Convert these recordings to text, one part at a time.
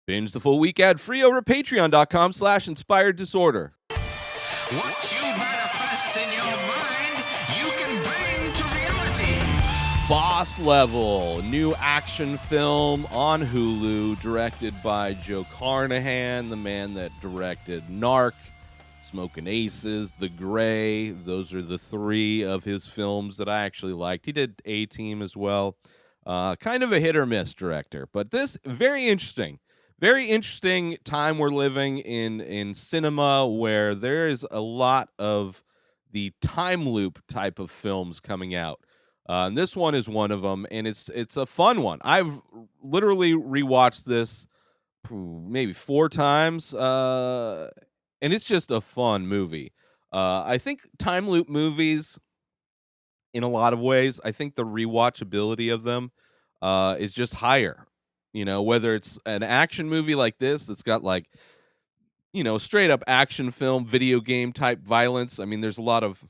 Binge the full week ad free over at patreon.com/inspired disorder. What you manifest in your mind, you can bring to reality. Boss Level, new action film on Hulu, directed by Joe Carnahan, the man that directed Narc, Smokin' Aces, The Gray. Those are the three of his films that I actually liked. He did A-Team as well. Kind of a hit or miss director, but this very interesting time we're living in cinema, where there is a lot of the time loop type of films coming out. And this one is one of them, and it's a fun one. I've literally rewatched this maybe 4 times, and it's just a fun movie. I think time loop movies, in a lot of ways, I think the rewatchability of them is just higher. You know, whether it's an action movie like this that's got like, straight up action film, video game type violence. I mean, there's a lot of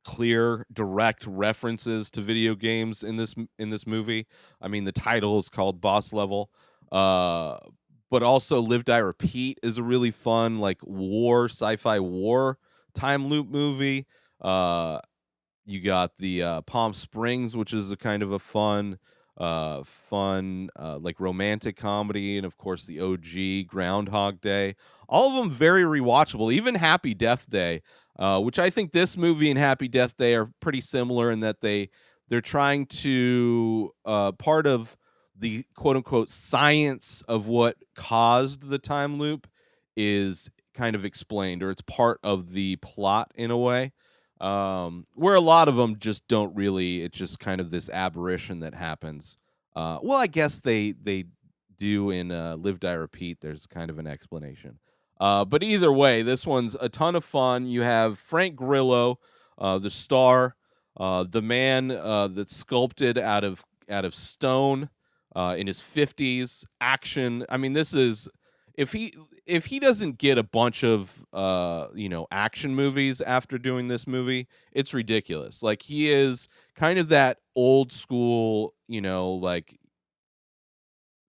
clear, direct references to video games in this movie. I mean, the title is called Boss Level. But also Live Die Repeat is a really fun, like, sci-fi war time loop movie. You got the Palm Springs, which is a kind of a fun, like, romantic comedy, and of course the OG Groundhog Day. All of them very rewatchable. Even Happy Death Day, which I think this movie and Happy Death Day are pretty similar in that they're trying to part of the quote unquote science of what caused the time loop is kind of explained, or it's part of the plot in a way. Where a lot of them just don't really. It's just kind of this aberration that happens. Well, I guess they do in Live Die Repeat. There's kind of an explanation. But either way, this one's a ton of fun. You have Frank Grillo, the star, the man that's sculpted out of stone, in his 50s. Action. I mean, this is if he doesn't get a bunch of action movies after doing this movie, it's ridiculous. Like, he is kind of that old school, like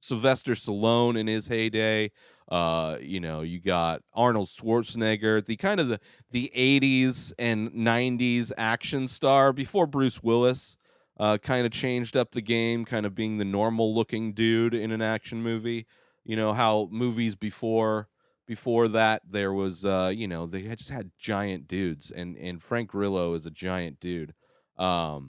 Sylvester Stallone in his heyday. You got Arnold Schwarzenegger, the kind of the 80s and 90s action star before Bruce Willis kind of changed up the game, kind of being the normal looking dude in an action movie. You know how movies before that there was they just had giant dudes, and Frank Grillo is a giant dude. But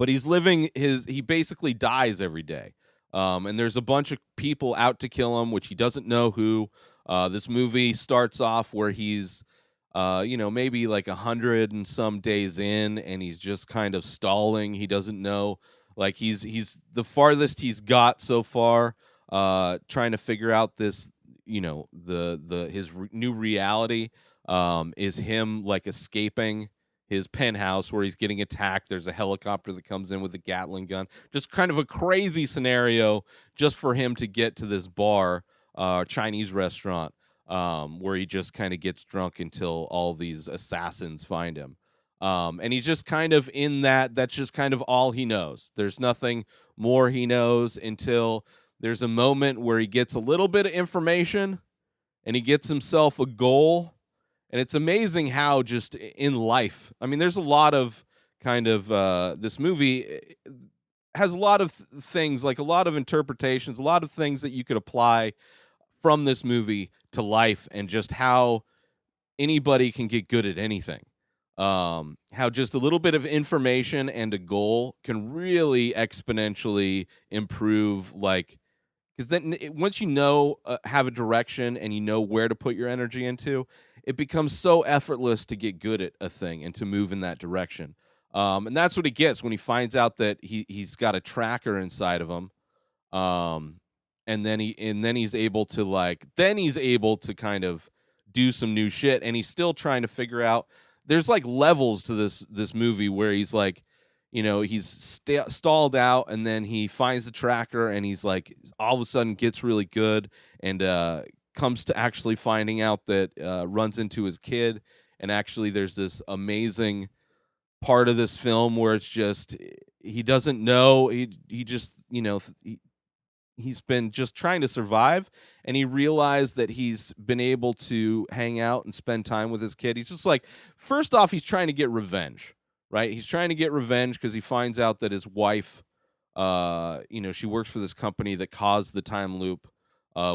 he basically dies every day. And there's a bunch of people out to kill him, which he doesn't know who. This movie starts off where he's, maybe like 100 and some days in, and he's just kind of stalling. He doesn't know, like, he's the farthest he's got so far, trying to figure out this, new reality, is him like escaping his penthouse where he's getting attacked. There's a helicopter that comes in with a Gatling gun. Just kind of a crazy scenario just for him to get to this bar, Chinese restaurant, where he just kind of gets drunk until all these assassins find him. And he's just kind of in that. That's just kind of all he knows. There's nothing more he knows until there's a moment where he gets a little bit of information and he gets himself a goal. And it's amazing how just in life, I mean, there's a lot of kind of this movie has a lot of things, like a lot of interpretations, a lot of things that you could apply from this movie to life, and just how anybody can get good at anything. How just a little bit of information and a goal can really exponentially improve, like, because then once have a direction and you know where to put your energy into, it becomes so effortless to get good at a thing and to move in that direction. And that's what he gets when he finds out that he's got a tracker inside of him. And then he's able to kind of do some new shit, and he's still trying to figure out. There's like levels to this movie where he's like, he's stalled out, and then he finds the tracker, and he's like, all of a sudden gets really good, and comes to actually finding out that runs into his kid. And actually there's this amazing part of this film where it's just he doesn't know, he just he's been just trying to survive, and he realized that he's been able to hang out and spend time with his kid. He's just like, first off, he's trying to get revenge, right? He's trying to get revenge because he finds out that his wife, she works for this company that caused the time loop,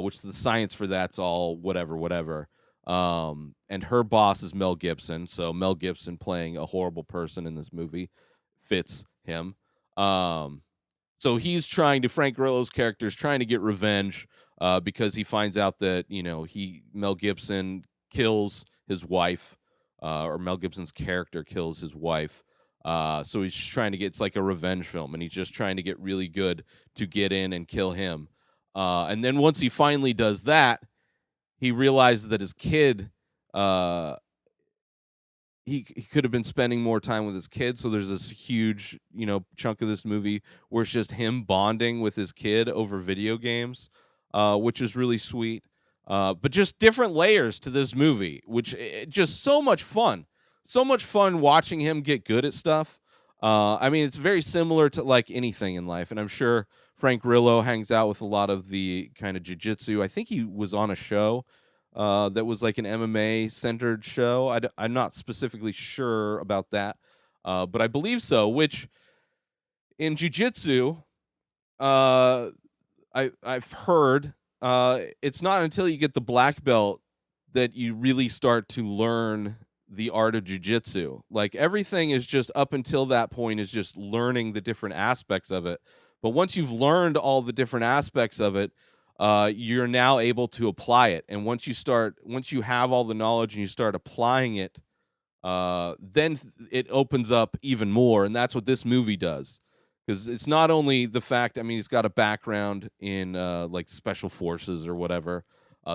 which the science for that's all whatever. And her boss is Mel Gibson, so Mel Gibson playing a horrible person in this movie fits him. So he's Frank Grillo's character is trying to get revenge because he finds out that, Mel Gibson kills his wife, or Mel Gibson's character kills his wife. So he's just trying to get, it's like a revenge film, and he's just trying to get really good to get in and kill him. And then once he finally does that, he realizes that his kid, he could have been spending more time with his kid. So there's this huge, chunk of this movie where it's just him bonding with his kid over video games, which is really sweet. But just different layers to this movie, which just so much fun watching him get good at stuff. I mean, it's very similar to like anything in life, and I'm sure Frank Grillo hangs out with a lot of the kind of jiu-jitsu. I think he was on a show that was like an MMA centered show. I'm not specifically sure about that, but I believe so. Which in jiu-jitsu, I've heard it's not until you get the black belt that you really start to learn the art of jiu-jitsu. Like everything is just up until that point is just learning the different aspects of it. But once you've learned all the different aspects of it, you're now able to apply it. And once you have all the knowledge and you start applying it, then it opens up even more. And that's what this movie does. Because it's not only the fact, I mean, he's got a background in like special forces or whatever.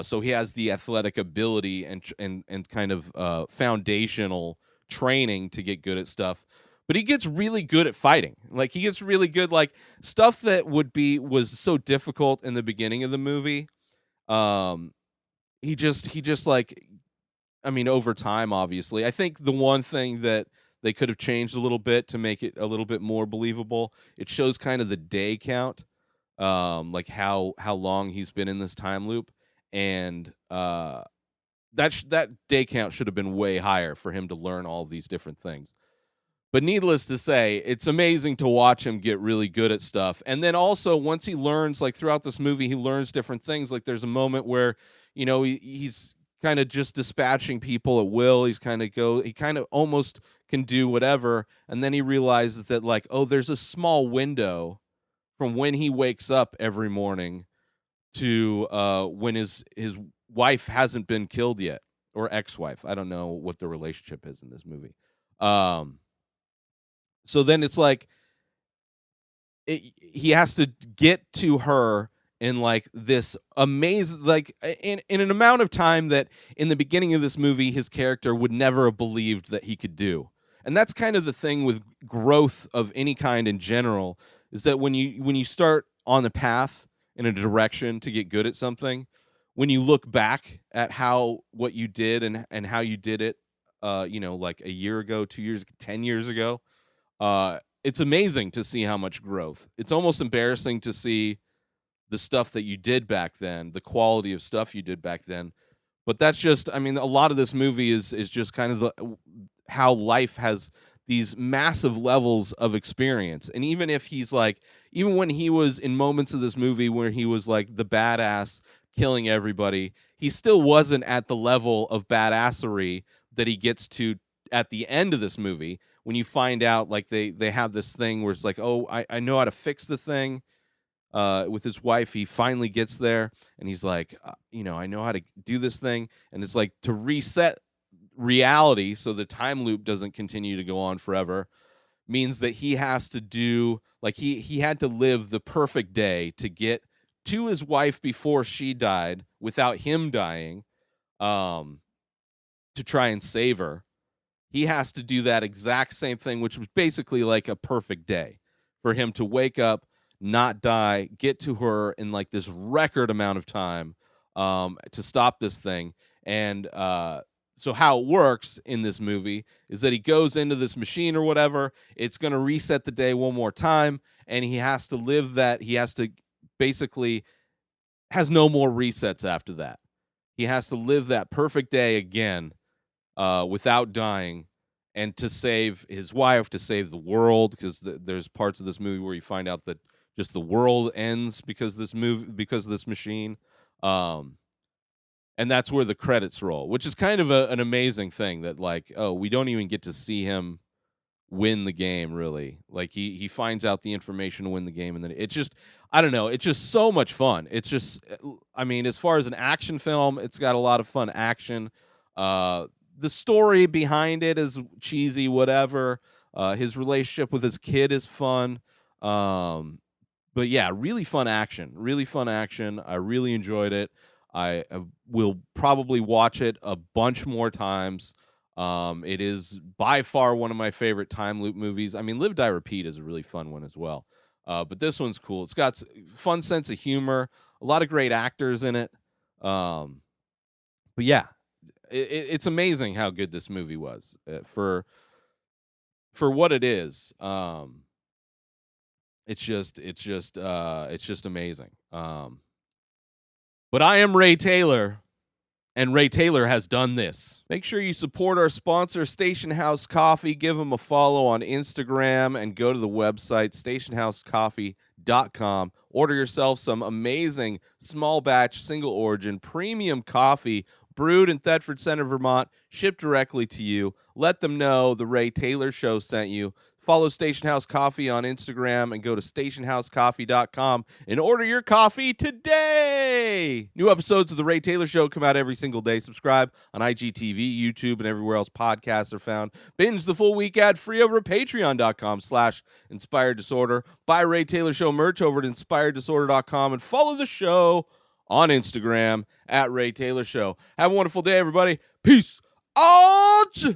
So he has the athletic ability and kind of foundational training to get good at stuff. But he gets really good at fighting. Like he gets really good, like stuff that was so difficult in the beginning of the movie. He just like, I mean, over time, obviously, I think the one thing that they could have changed a little bit to make it a little bit more believable, it shows kind of the day count, like how long he's been in this time loop, and that day count should have been way higher for him to learn all these different things. But needless to say, it's amazing to watch him get really good at stuff. And then also once he learns, like throughout this movie, he learns different things. Like there's a moment where, he's kind of just dispatching people at will. He kind of almost can do whatever. And then he realizes that like, oh, there's a small window from when he wakes up every morning to when his wife hasn't been killed yet, or ex-wife. I don't know what the relationship is in this movie. So then it's like he has to get to her in like this amazing, like in an amount of time that in the beginning of this movie, his character would never have believed that he could do. And that's kind of the thing with growth of any kind in general, is that when you start on the path in a direction to get good at something, when you look back at what you did and how you did it, like a year ago, 2 years, 10 years ago, it's amazing to see how much growth. It's almost embarrassing to see the stuff that you did back then, the quality of stuff you did back then. But that's just, I mean, a lot of this movie is just kind of how life has these massive levels of experience. And even if he's like, even when he was in moments of this movie where he was like the badass killing everybody, he still wasn't at the level of badassery that he gets to at the end of this movie, when you find out like they have this thing where it's like, oh, I know how to fix the thing. With his wife, he finally gets there and he's like, I know how to do this thing. And it's like to reset reality so the time loop doesn't continue to go on forever, means that he has to do, like he had to live the perfect day to get to his wife before she died without him dying, to try and save her. He has to do that exact same thing, which was basically like a perfect day for him to wake up, not die, get to her in like this record amount of time, to stop this thing. And so how it works in this movie is that he goes into this machine or whatever. It's going to reset the day one more time, and he has to live that. He has to basically has no more resets after that. He has to live that perfect day again without dying, and to save his wife, to save the world, because there's parts of this movie where you find out that just the world ends because of this machine. And that's where the credits roll, which is kind of an amazing thing that, like, oh, we don't even get to see him win the game, really. Like, he finds out the information to win the game, and then it's just, I don't know, it's just so much fun. It's just, I mean, as far as an action film, it's got a lot of fun action. The story behind it is cheesy, whatever. His relationship with his kid is fun. But yeah, really fun action. Really fun action. I really enjoyed it. I will probably watch it a bunch more times. It is by far one of my favorite time loop movies. I mean, Live, Die, Repeat is a really fun one as well. But this one's cool. It's got fun sense of humor, a lot of great actors in it. But yeah, it's amazing how good this movie was for what it is. It's just amazing. But I am Ray Taylor, and Ray Taylor has done this. Make sure you support our sponsor, Station House Coffee. Give them a follow on Instagram and go to the website, stationhousecoffee.com. Order yourself some amazing small batch, single origin, premium coffee brewed in Thetford Center, Vermont, shipped directly to you. Let them know the Ray Taylor Show sent you. Follow Station House Coffee on Instagram and go to stationhousecoffee.com and order your coffee today. New episodes of The Ray Taylor Show come out every single day. Subscribe on IGTV, YouTube, and everywhere else podcasts are found. Binge the full week ad-free over at patreon.com/Inspired Disorder. Buy Ray Taylor Show merch over at inspireddisorder.com and follow the show on Instagram at Ray Taylor Show. Have a wonderful day, everybody. Peace out.